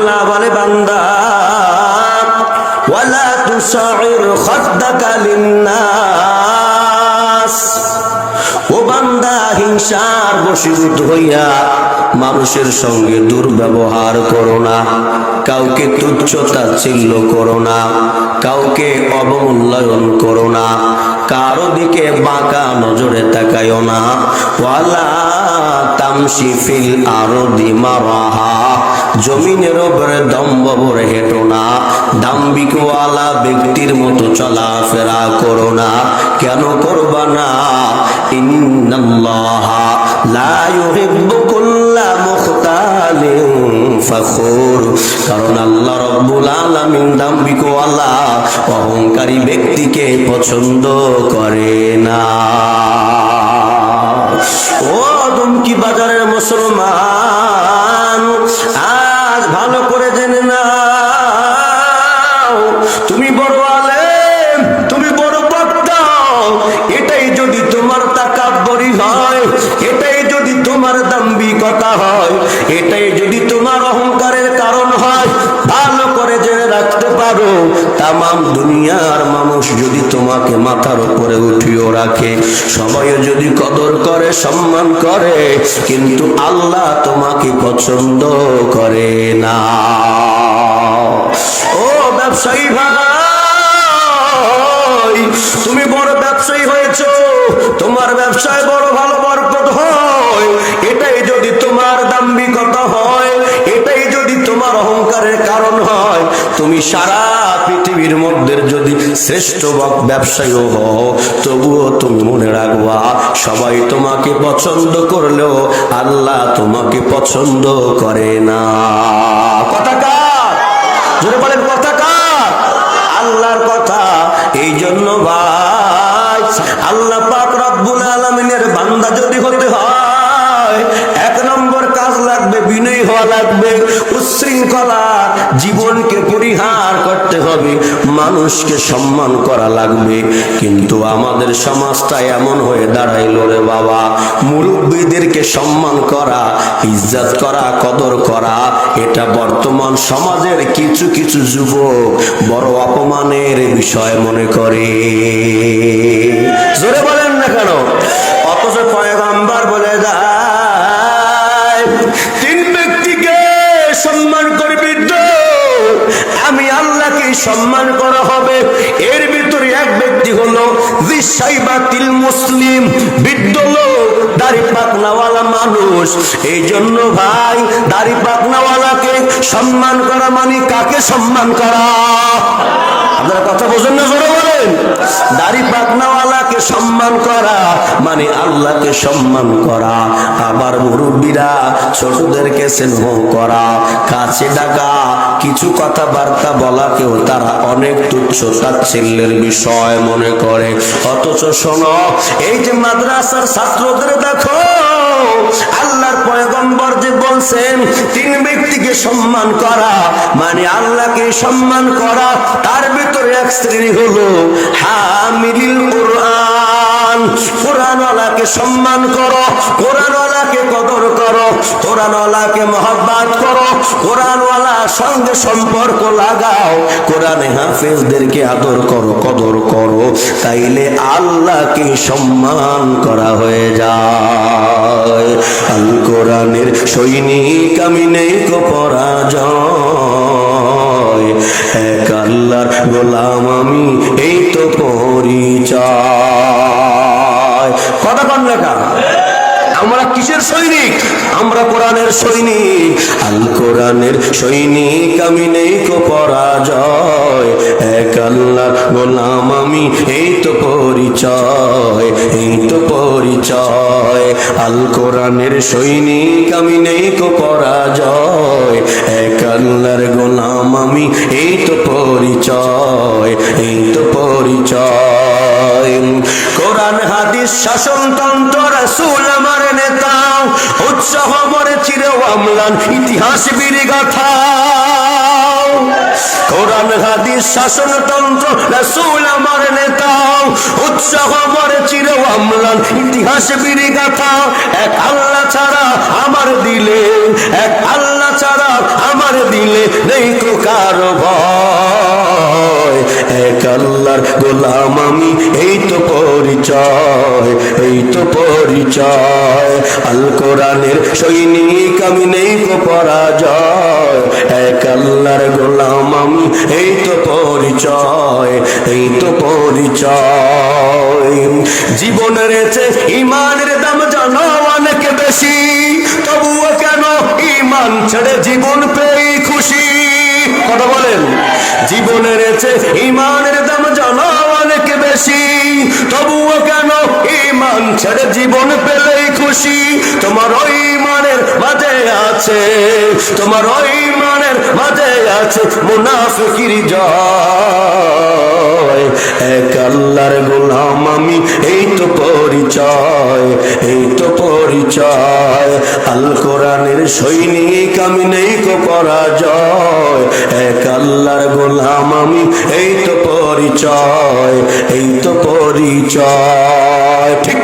আল্লাহ বলে বান্দা ওয়ালা তুসাইর খাদ্দাকা লিন্নাস, ও বান্দা হিংসার বশীভূত হইয়া মানুষের সঙ্গে দুর্ব্যবহার করো না, কাউকে তুচ্ছ তাচ্ছিল্য করো না, কাউকে অবমূল্যায়ন করো না, কারো দিকে বাঁকা নজরে তাকায়ও না। ওয়ালা তামশি ফিল আরদি মারাহা, জমিনের উপরে দম্ভ ভরে হেঁটো না, দাম্ভিকওয়ালা ব্যক্তির মতো চলাফেরা করো না। কেন করবা না? ইন্নাল্লাহা লা ইউহিব্বু কুল্লা মুখতালিন ফখুর, কারণ আল্লাহ রাব্বুল আলামিন দাম্ভিকওয়ালা অহংকারী ব্যক্তিকে পছন্দ করে না। ও দুমকি বাজারের মুসলমান, আজ ভালো করে জেনে নাও, তুমি বড় আলেম, তুমি বড় বক্তা, এটাই যদি তোমার তাকাব্বুরি হয়, এটাই যদি তোমার দাম্ভিকতা হয়, এটাই যদি তোমার অহংকারের কারণ হয়, ভালো করে জেনে রাখতে পারো, তামাম দুনিয়ার মানুষ যদি তোমাকে মাথার উপরে উঠিয়ে রাখে, সবাই যদি কদর করে সম্মান করে, কিন্তু আল্লাহ তোমাকে পছন্দ করে না। ও ব্যবসায়ী ভাই, তুমি বড় ব্যবসায়ী হয়েছো, তোমার ব্যবসায় বড় ভালো বরকত হয়, এটাই যদি তোমার দাম্ভিকতা হয়, এটাই যদি তোমার অহংকারের কারণ হয়, তুমি সারা পৃথিবীর মধ্যে যদি শ্রেষ্ঠ ব্যবসায়ী হও, তবুও তুমি মনে রাখবা, সবাই তোমাকে পছন্দ করলেও আল্লাহ তোমাকে পছন্দ করে না। কথা কার? জোরে বলেন, কথা কার? আল্লাহর কথা। এই জন্য ভাই, আল্লাহ পাক রব্বুল আলামিনের বান্দা যদি হতে হয়, এক নম্বর কাজ লাগবে বিনয়ী হওয়া লাগবে, উচ্ছৃঙ্খলার জীবনকে পরিহার করতে হবে, মানুষকে সম্মান করা লাগবে। কিন্তু আমাদের সমাজটা এমন হয়ে দাঁড়াইলো রে বাবা, মুরব্বীদেরকে সম্মান করা, ইজ্জত করা, কদর করা, এটা বর্তমান সমাজের কিছু কিছু যুবক বড় অপমানের বিষয় মনে করে। জোরে বলেন না কেন? অথচ পয়গম্বর বলে যায়, তিন ব্যক্তিকে সম্মান করবি তো আমি আল্লাহকে সম্মান করা হবে। এর ভিতরে এক ব্যক্তি হলো যিশাইবাতিল মুসলিম, বৃদ্ধ লোক, দাড়ি পাকনাওয়ালা মানুষ। এই জন্য ভাই, দাড়ি পাকনাওয়ালাকে সম্মান করা মানে কাকে সম্মান করা? আপনারা কথা বোঝেন না? জোরে বলেন। দাড়ি পাকনাওয়ালাকে সম্মান করা মানে আল্লাহকে সম্মান করা। আবার মুরব্বীরা ছোটদেরকে স্নেহ করা, কাছে ডাকা, কিছু কথাবার্তা বলাকেও তারা অনেক তুচ্ছ তাচ্ছিল্যের বিষয় মনে করে। অথচ শোনো, এই যে মাদ্রাসার ছাত্রদের দেখো, আল্লাহর পয়গম্বর যে বলছেন তিন ব্যক্তিকে সম্মান করা মানে আল্লাহকে সম্মান করা, তার ভিতরে এক শ্রেণী হলো হামিলুল কুরআন। কোরআনওয়ালাকে সম্মান করো, কোরআনওয়ালাকে কদর করো, কোরআনওয়ালাকে মহব্বত করো, কোরআনওয়ালার সঙ্গে সম্পর্ক লাগাও, কোরআনে হাফেজদেরকে আদর করো, কদর করো, তাইলে আল্লাহকে সম্মান করা হয়ে যায়। আল কোরআনের সৈনিক আমি নেই কো পরাজয়, এক আল্লাহর গোলাম আমি এই তো পরিচয়। কথা কন লেখা, আমরা কিসের সৈনিক? আমরা কোরআনের সৈনিক। আল কোরআনের সৈনিক আমি নেই কো পরাজয়, এক আল্লাহর গোলাম আমি এই তো পরিচয়, এই তো পরিচয়। আল কোরআনের সৈনিক আমি নেই কো পরাজয়, এক আল্লাহর গোলাম আমি এই তো পরিচয়, এই তো পরিচয়। কোরআন হাদিস শাসনতন্ত্র রাসূল আমার নেতা, উৎসাহ মরে চির অম্লান ইতিহাস বীরগাথা। কোরআন হাদিস শাসনতন্ত্র রাসূল আমার নেতা, উৎসাহ মরে চির অম্লান ইতিহাস বীরগাথা। এক আল্লাহ ছাড়া আমার দিলে, এক আল্লাহ ছাড়া আমার দিলে আল্লাহর ভয়, এক আল্লাহর গোলাম আমি, এই তো পরিচয়, এই তো পরিচয়। আল কোরআনের সৈনিক আমি, নেই কো পরাজয়, এক আল্লাহর গোলাম আমি, এই তো পরিচয়, এই তো পরিচয়। জীবনের চেয়ে ইমানের দাম জানো অনেক বেশি, তবুও কেন ইমান ছেড়ে জীবন পেয়ে খুশি? কথা বলেন। জীবনের চেয়ে ইমানের দাম জানো অনেক বেশি, তবুও কেন ইমান ছেড়ে জীবন পেলেই খুশি? তোমার ওই ইমানের মাঝে আছে, তোমার ওই ইমানের মাঝে আছে মুনাফিকির জয়, এক আল্লাহর গোলাম আমি, এই তো পরিচয়, এই তো পরিচয়। আল কোরআনের সৈনিক আমি, নেই কো পরাজয়, এক আল্লাহর গোলাম আমি, এই তো পরিচয়, এই তো পরিচয়। ঠিক